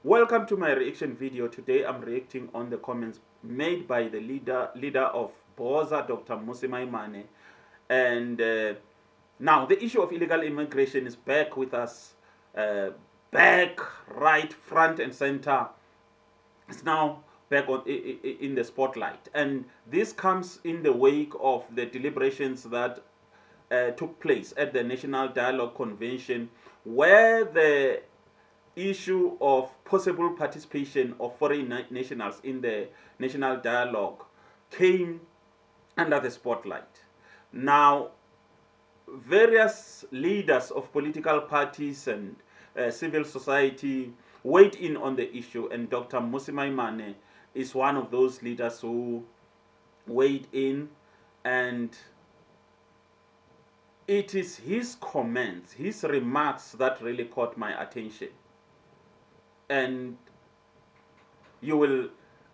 Welcome to my reaction video. Today I'm reacting on the comments made by the leader of Boza, Dr. Mmusi Maimane. And now the issue of illegal immigration is back with us, back, right, front and center. It's now back in the spotlight. And this comes in the wake of the deliberations that took place at the National Dialogue Convention, where the issue of possible participation of foreign nationals in the national dialogue came under the spotlight. Now, various leaders of political parties and civil society weighed in on the issue, and Dr. Mmusi Maimane is one of those leaders who weighed in, and it is his comments, his remarks that really caught my attention. And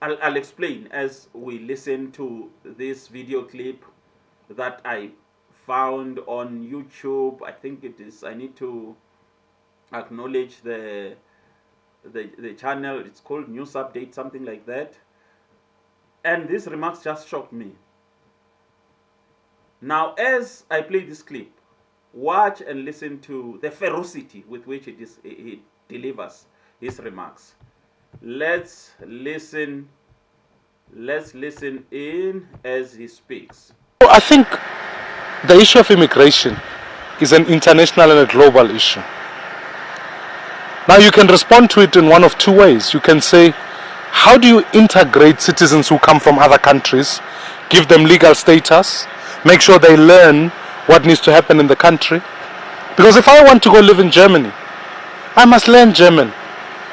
I'll explain as we listen to this video clip that I found on YouTube. I think it is, I need to acknowledge the channel. It's called News Update, something like that. And these remarks just shocked me. Now, as I play this clip, watch and listen to the ferocity with which it delivers his remarks. Let's listen in as he speaks. I think the issue of immigration is an international and a global issue. Now you can respond to it in one of two ways. You can say, how do you integrate citizens who come from other countries, give them legal status, make sure they learn what needs to happen in the country? Because if I want to go live in Germany, I must learn German.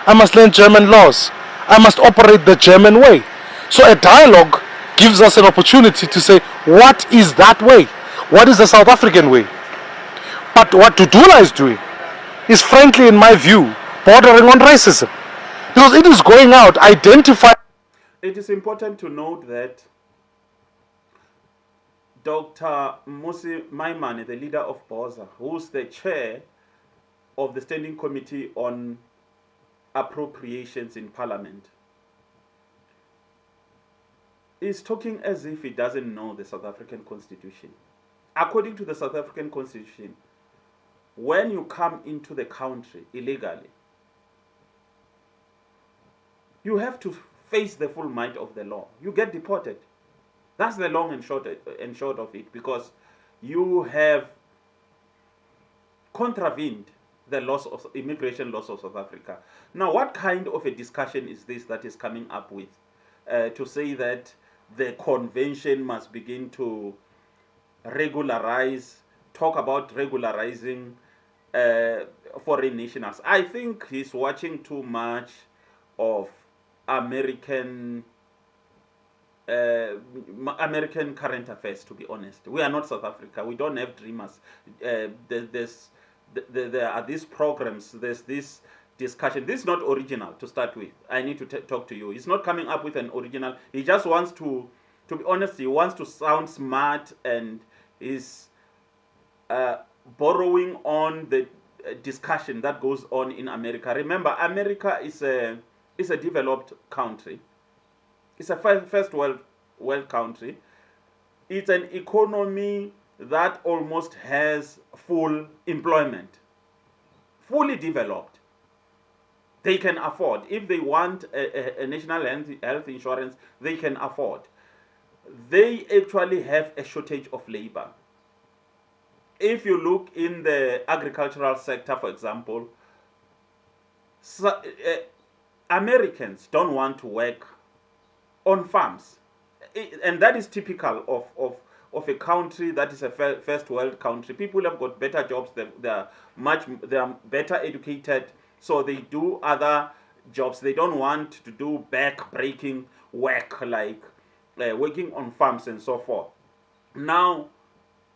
I must learn German laws. I must operate the German way. So a dialogue gives us an opportunity to say, what is that way? What is the South African way? But what Dudula is doing is, frankly, in my view, bordering on racism. Because it is going out, identifying. It is important to note that Dr. Mmusi Maimane, the leader of Boza, who's the chair of the Standing Committee on Appropriations in Parliament, is talking as if he doesn't know the South African Constitution. According to the South African Constitution, when you come into the country illegally, you have to face the full might of the law. You get deported. That's the long and short of it, because you have contravened the laws of immigration laws of South Africa. Now, what kind of a discussion is this that is coming up with to say that the convention must begin to talk about regularizing foreign nationals? I think he's watching too much of American current affairs, to be honest. We are not South Africa. We don't have dreamers. There are these programs, there's this discussion. This is not original to start with. I need to talk to you. He's not coming up with an original. He just wants to be honest, he wants to sound smart, and is borrowing on the discussion that goes on in America. Remember, America is a developed country. It's a first world country. It's an economy that almost has full employment, fully developed. They can afford. If they want a national health insurance, they can afford. They actually have a shortage of labor. If you look in the agricultural sector, for example, Americans don't want to work on farms. And that is typical of a country that is a first world country. People have got better jobs, they are better educated, so they do other jobs. They don't want to do back-breaking work like working on farms and so forth. Now,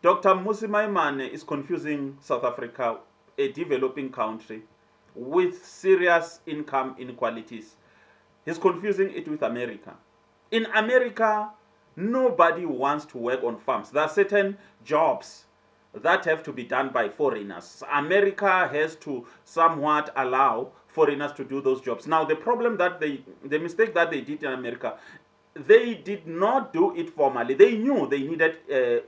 Dr. Mmusi Maimane is confusing South Africa, a developing country with serious income inequalities. He's confusing it with America. In America, nobody wants to work on farms. There are certain jobs that have to be done by foreigners. America has to somewhat allow foreigners to do those jobs. Now, the mistake that they did in America, they did not do it formally. They knew they needed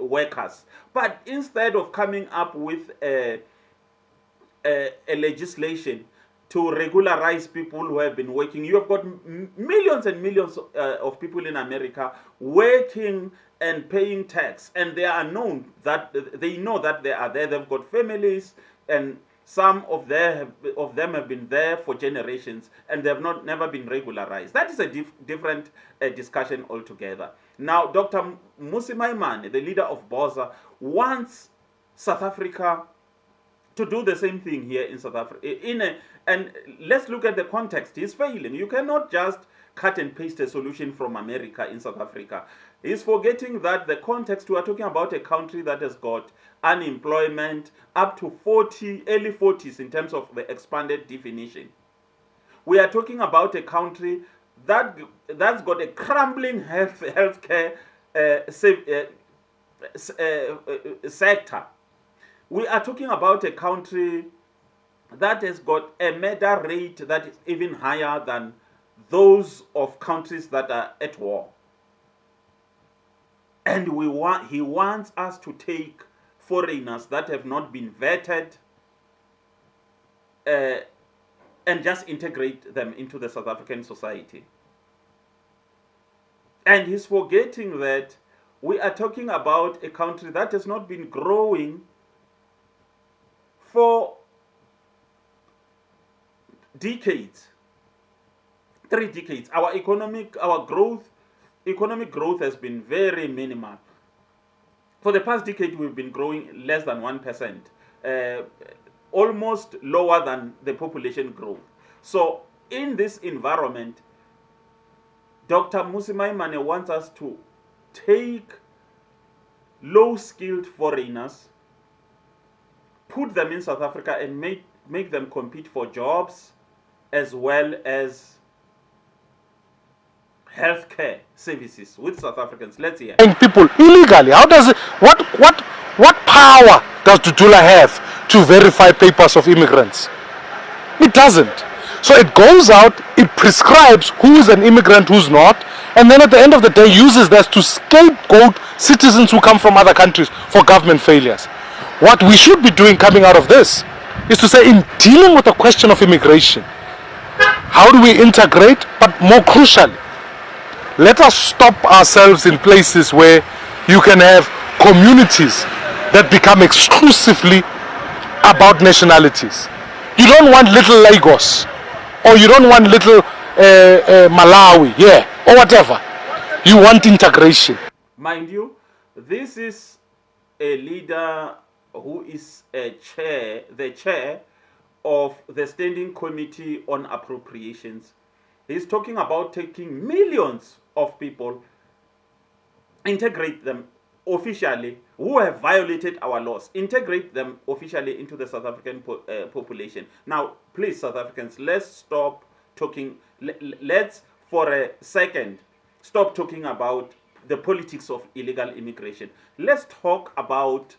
workers, but instead of coming up with a legislation to regularize people who have been working, you have got millions and millions of people in America working and paying tax, and they are known that they know that they are there. They've got families, and some of them have been there for generations, and they have never been regularized. That is a different discussion altogether. Now, Dr. Mmusi Maimane, the leader of BOSA, wants South Africa to do the same thing here in South Africa. And let's look at the context. He's failing. You cannot just cut and paste a solution from America in South Africa. He's forgetting that the context, we are talking about a country that has got unemployment up to early 40s in terms of the expanded definition. We are talking about a country that's got a crumbling healthcare sector. We are talking about a country that has got a murder rate that is even higher than those of countries that are at war. And he wants us to take foreigners that have not been vetted and just integrate them into the South African society. And he's forgetting that we are talking about a country that has not been growing for decades, 3 decades. Our economic growth has been very minimal. For the past decade, we've been growing less than 1%, almost lower than the population growth. So in this environment, Dr. Mmusi Maimane wants us to take low-skilled foreigners, put them in South Africa, and make them compete for jobs as well as healthcare services with South Africans. Let's hear. And people illegally. How does it? What power does Dudula have to verify papers of immigrants? It doesn't. So it goes out, it prescribes who's an immigrant, who's not, and then at the end of the day uses that to scapegoat citizens who come from other countries for government failures. What we should be doing coming out of this is to say, in dealing with the question of immigration, how do we integrate? But more crucially, let us stop ourselves in places where you can have communities that become exclusively about nationalities. You don't want little Lagos, or you don't want little Malawi, or whatever. You want integration. Mind you, this is a leader who is the chair of the Standing Committee on Appropriations. He's talking about taking millions of people, integrate them officially, who have violated our laws, integrate them officially into the South African population. Now, please, South Africans, let's stop talking. Let's, for a second, stop talking about the politics of illegal immigration. Let's talk about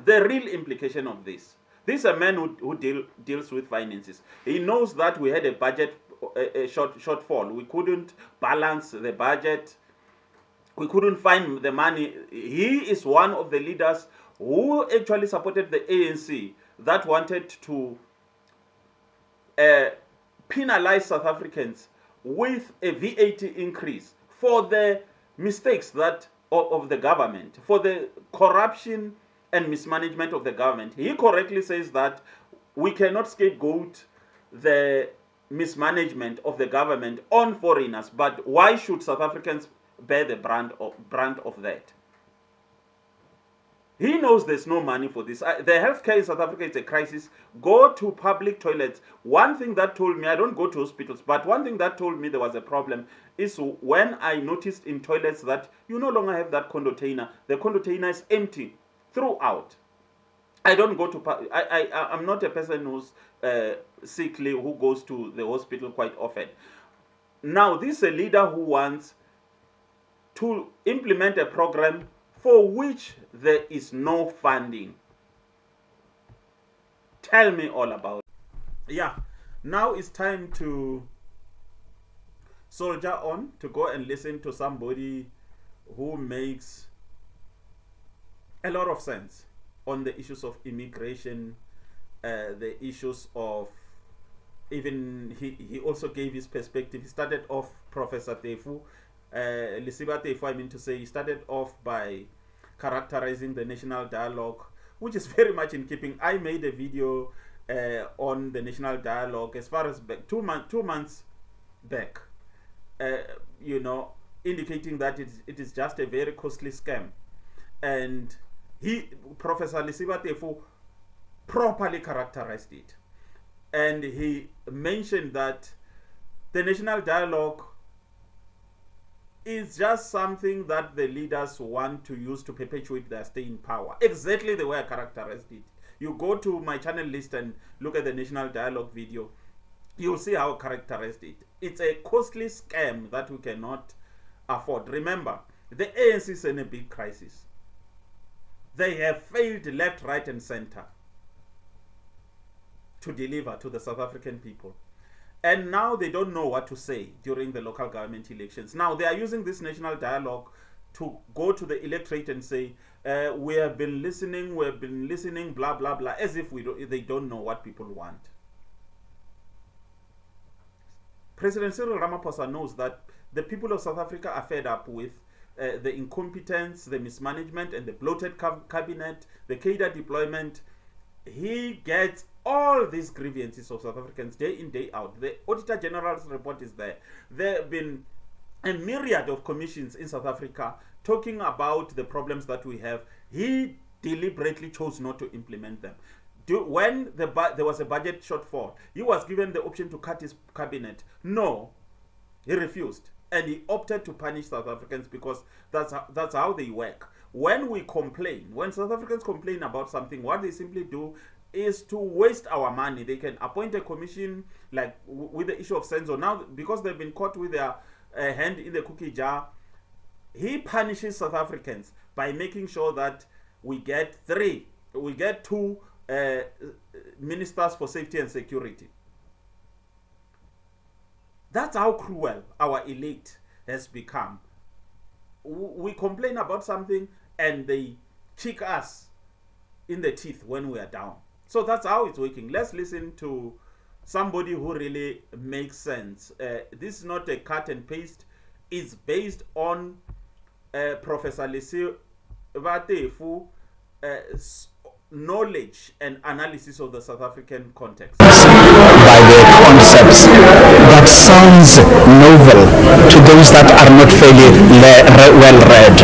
the real implication of this. This is a man who deals with finances. He knows that we had a budget shortfall. We couldn't balance the budget. We couldn't find the money. He is one of the leaders who actually supported the ANC that wanted to penalize South Africans with a VAT increase for the mistakes of the government, for the corruption and mismanagement of the government. He correctly says that we cannot scapegoat the mismanagement of the government on foreigners, but why should South Africans bear the brand of that? He knows there's no money for this. The healthcare in South Africa is a crisis. Go to public toilets. One thing that told me, I don't go to hospitals, but one thing that told me there was a problem is when I noticed in toilets that you no longer have that container. The container is empty throughout. I don't go to, I'm not a person who's sickly, who goes to the hospital quite often. Now, this is a leader who wants to implement a program for which there is no funding. Tell me all about it. Yeah, Now it's time to soldier on, to go and listen to somebody who makes a lot of sense on the issues of immigration, the issues of, even he also gave his perspective. He started off, Professor Tefu, Lisiba Tefu, I mean to say, he started off by characterizing the national dialogue, which is very much in keeping. I made a video on the national dialogue as far as back, 2 months back, you know, indicating that it is just a very costly scam. And Professor Lisiba Tefu, properly characterized it. And he mentioned that the national dialogue is just something that the leaders want to use to perpetuate their stay in power. Exactly the way I characterized it. You go to my channel list and look at the national dialogue video, you'll see how I characterized it. It's a costly scam that we cannot afford. Remember, the ANC is in a big crisis. They have failed left, right, and center to deliver to the South African people. And now they don't know what to say during the local government elections. Now they are using this national dialogue to go to the electorate and say, we have been listening, blah, blah, blah, as if they don't know what people want. President Cyril Ramaphosa knows that the people of South Africa are fed up with the incompetence, the mismanagement, and the bloated cabinet, the cadre deployment. He gets all these grievances of South Africans day in, day out. The Auditor General's report is there. There have been a myriad of commissions in South Africa talking about the problems that we have. He deliberately chose not to implement them. When there was a budget shortfall, he was given the option to cut his cabinet. No, he refused. And he opted to punish South Africans because that's how they work. When we complain, when South Africans complain about something, what they simply do is to waste our money. They can appoint a commission, like with the issue of Senzo. Now, because they've been caught with their hand in the cookie jar, he punishes South Africans by making sure that we get two ministers for safety and security. That's how cruel our elite has become. We complain about something and they kick us in the teeth when we are down. So that's how it's working. Let's listen to somebody who really makes sense. This is not a cut and paste. It's based on Professor Lisiba Tefu knowledge and analysis of the South African context. By the concepts that sounds novel to those that are not fairly well read.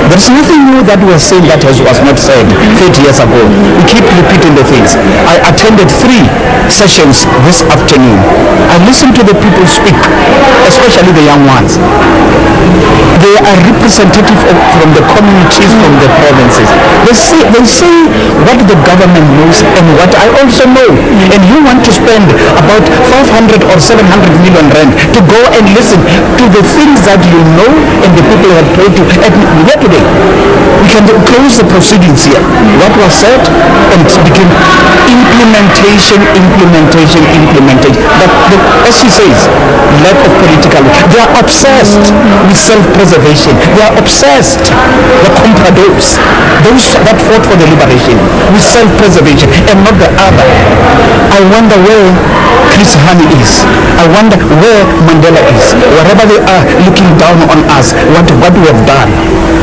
There's nothing new that was said that was not said 30 years ago. We keep repeating the things. I attended 3 sessions this afternoon. I listened to the people speak, especially the young ones. They are representative from the communities, from the provinces. They say what the government knows and what I also know. And you want to spend about 500 or 700 million rand to go and listen to the things that you know and the people have told you. And here today, we can close the proceedings here. What was said and begin implementation. But as she says, lack of political. They are obsessed with self-preservation. They are obsessed, the compradors, those that fought for the liberation, with self-preservation and not the other. I wonder where Chris Hani is. I wonder where Mandela is. Wherever they are looking down on us, what we have done.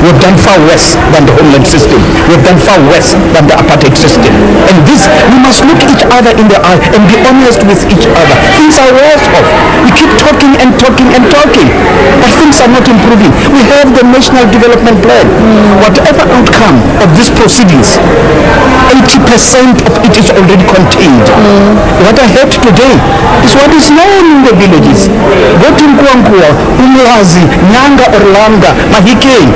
We have done far worse than the homeland system. We have done far worse than the apartheid system. And this, we must look each other in the eye and be honest with each other. Things are worse off. We keep talking, but things are not improving. We have the National Development Plan. Whatever outcome of these proceedings, 80% of it is already contained. What I heard today is what is known in the villages. Go to Nkwankwa, Umlazi, Nyanga or Langa, Mahike.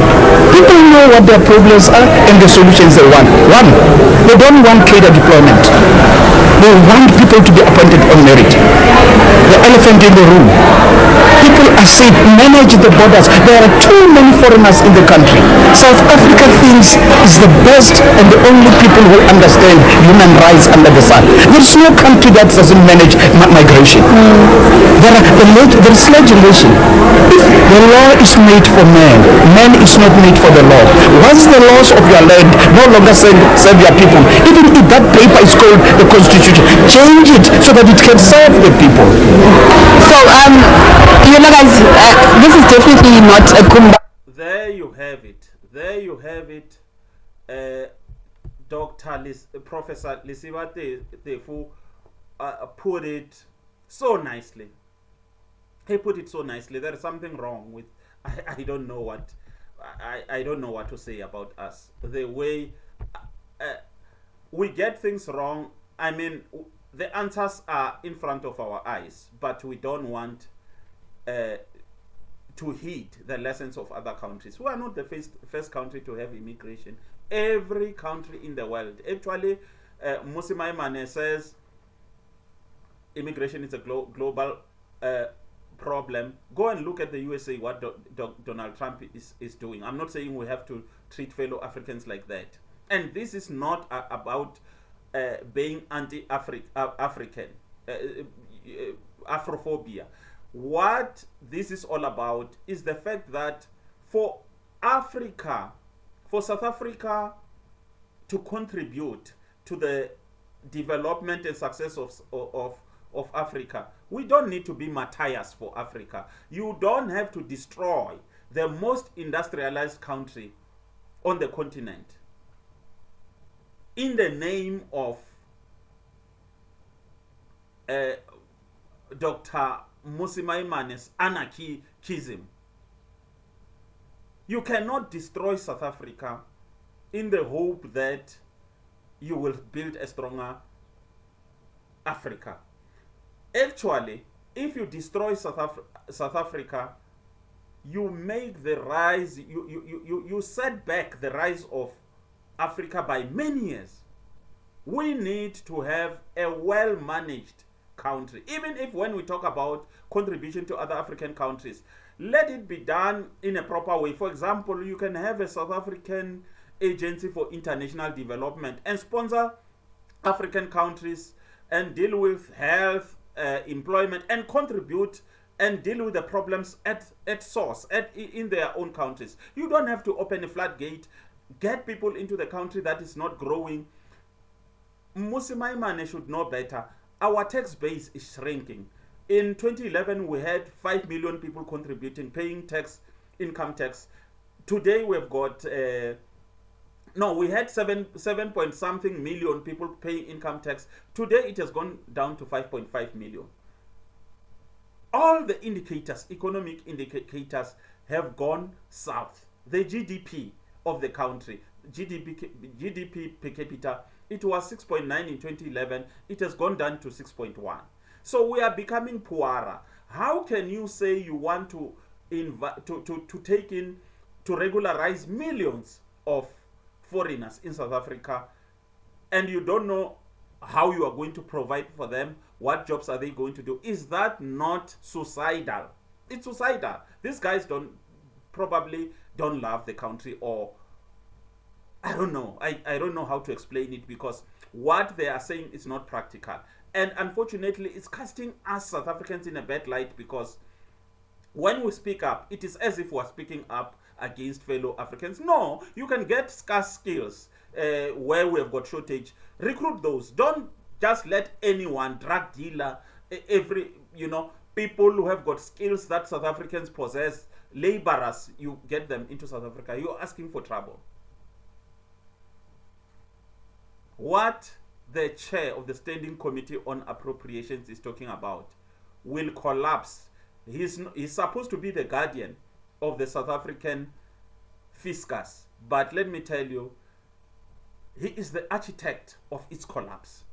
People know what their problems are and the solutions they want. One, they don't want cadre deployment. They want people to be appointed on merit. The elephant in the room. People are saying, manage the borders. There are too many foreigners in the country. South Africa thinks is the best and the only people who understand human rights under the sun. There is no country that doesn't manage migration. There is legislation. If the law is made for man, man is not made for the law. Once the laws of your land no longer serve your people, even if that paper is called the Constitution, change it so that it can serve the people. So, guys, this is definitely not a Kumba. There you have it. There you have it. Professor Lisiba Tefu put it so nicely. He put it so nicely. There is something wrong with. I don't know what. I don't know what to say about us. The way we get things wrong. I mean, the answers are in front of our eyes, but we don't want to heed the lessons of other countries. We are not the first country to have immigration. Every country in the world. Actually, Mmusi Maimane says immigration is a global problem. Go and look at the USA, what Donald Trump is doing. I'm not saying we have to treat fellow Africans like that. And this is not about being anti-African, Afrophobia. What this is all about is the fact that for Africa, for South Africa to contribute to the development and success of Africa, we don't need to be martyrs for Africa. You don't have to destroy the most industrialized country on the continent in the name of Dr. Mmusi Maimane's anarchism. You cannot destroy South Africa in the hope that you will build a stronger Africa. Actually, if you destroy South Africa, you make the rise, you set back the rise of Africa by many years. We need to have a well-managed country. Even if when we talk about contribution to other African countries, let it be done in a proper way. For example, you can have a South African agency for international development and sponsor African countries and deal with health, employment, and contribute and deal with the problems at source, in their own countries. You don't have to open a floodgate, get people into the country that is not growing. Mmusi Maimane should know better. Our tax base is shrinking. In 2011, we had 5 million people contributing, paying tax, income tax. Today, we've got, we had 7 point something million people paying income tax. Today, it has gone down to 5.5 million. All the indicators, economic indicators, have gone south. The GDP of the country, GDP per capita, it was 6.9 in 2011. It has gone down to 6.1. So we are becoming poorer. How can you say you want to take in, to regularize millions of foreigners in South Africa, and you don't know how you are going to provide for them? What jobs are they going to do? Is that not suicidal? It's suicidal. These guys probably don't love the country, or I don't know. I don't know how to explain it, because what they are saying is not practical. And unfortunately, it's casting us South Africans in a bad light, because when we speak up, it is as if we're speaking up against fellow Africans. No, you can get scarce skills where we have got shortage. Recruit those. Don't just let anyone, drug dealer, people who have got skills that South Africans possess, laborers, you get them into South Africa. You're asking for trouble. What the chair of the Standing Committee on Appropriations is talking about will collapse. He's supposed to be the guardian of the South African fiscus, but let me tell you, he is the architect of its collapse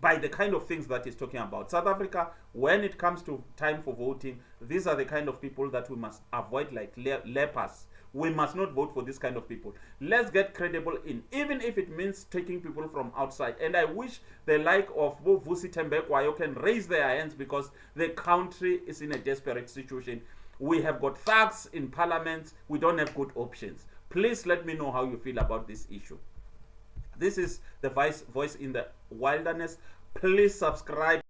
by the kind of things that he's talking about. South Africa, when it comes to time for voting, these are the kind of people that we must avoid like lepers. We must not vote for this kind of people. Let's get credible in, even if it means taking people from outside. And I wish the like of Vusi Tembekwayo can raise their hands, because the country is in a desperate situation. We have got thugs in parliament. We don't have good options. Please let me know how you feel about this issue. This is the voice in the wilderness. Please subscribe.